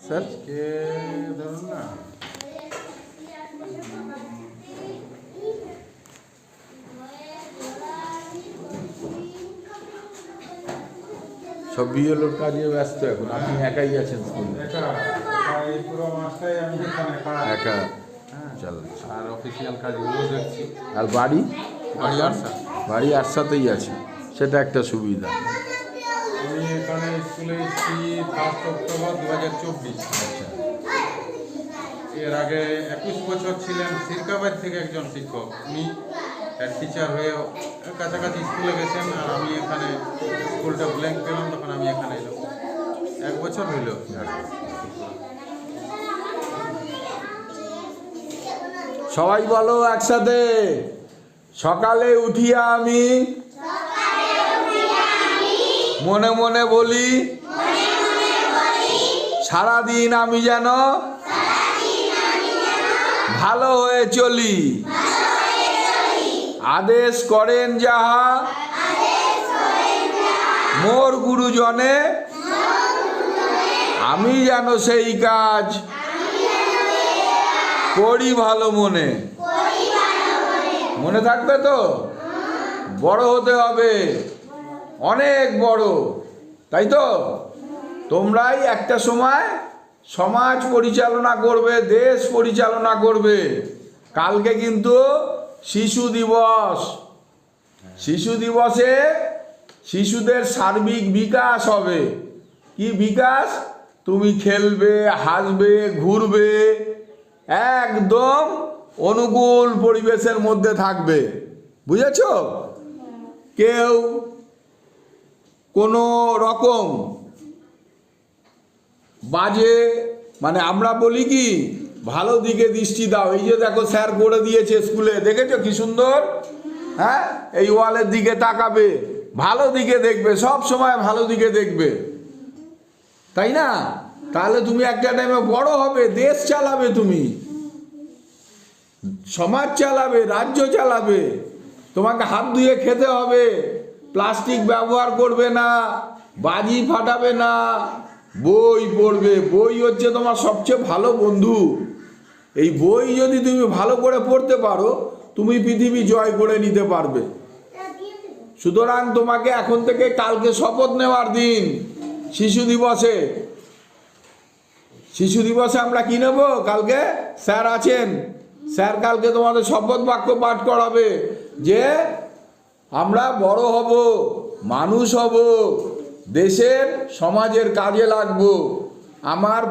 Sir কে ধরুন না, সব বিএলওর কাজে ব্যস্ত এখন, আপনি একাই আছেন স্কুলে? একা এই পুরো মাসটাই আমি এখানে একা হ্যাঁ, চালাচ্ছি। আর অফিসিয়াল কাজগুলো দেখছি। আর বাড়ি? বাড়ি আসা বাড়ি আরসাতেই আছে, সেটা একটা সুবিধা। আমি এখানে স্কুলে এসেছি 1 অক্টোবর 2024। আচ্ছা, এর আগে 21 বছর ছিলেন সিরকাবাদ থেকে একজন শিক্ষক, উনি হেড টিচার হয়ে কাছাকাছি স্কুলে গেছেন, আর আমি এখানে স্কুলটা ব্ল্যাঙ্ক পেলাম, তখন আমি এখানে এলাম। 1 বছর হইল। সবাই বলো একসাথে, সকালে উঠিয়া আমি মনে মনে বলি সারাদিন আমি যেন ভালো হয়ে চলি, আদেশ করেন যাহা মোর গুরুজনে, আমি যেন সেই কাজ করি ভালো মনে। মনে থাকবে তো? বড় হতে হবে, অনেক বড়, তাই তো? তোমরাই একটা সময় সমাজ পরিচালনা করবে, দেশ পরিচালনা করবে। কালকে কিন্তু শিশু দিবস। শিশু দিবসে শিশুদের সার্বিক বিকাশ হবে। কি বিকাশ? তুমি খেলবে, হাসবে, ঘুরবে, একদম অনুকূল পরিবেশের মধ্যে থাকবে। বুঝেছ? কেউ কোনো রকম বাজে, মানে আমরা বলি কি, ভালো দিকে দৃষ্টি দাও। এই যে দেখো স্যার করে দিয়েছে স্কুলে, দেখেছো কি সুন্দর? হ্যাঁ, এই ওয়ালের দিকে তাকাবে, ভালো দিকে দেখবে, সব সময় ভালো দিকে দেখবে, তাই না? তাহলে তুমি একটা টাইমে বড় হবে, দেশ চালাবে, তুমি সমাজ চালাবে, রাজ্য চালাবে। তোমাকে হাত ধুয়ে খেতে হবে, প্লাস্টিক ব্যবহার করবে না, বাজি ফাটাবে না, বই পড়বে। বই হচ্ছে তোমার সবচেয়ে ভালো বন্ধু। এই বই যদি তুমি ভালো করে পড়তে পারো, তুমি পৃথিবী জয় করে নিতে পারবে। সুতরাং তোমাকে এখন থেকে, কালকে শপথ নেওয়ার দিন, শিশু দিবসে। শিশু দিবসে আমরা কি নেব? কালকে স্যার আছেন, স্যার কালকে তোমাদের শপথ বাক্য পাঠ করাবে যে আমরা বড় হব, মানুষ হব, দেশের সমাজের কাজে লাগবো। আমার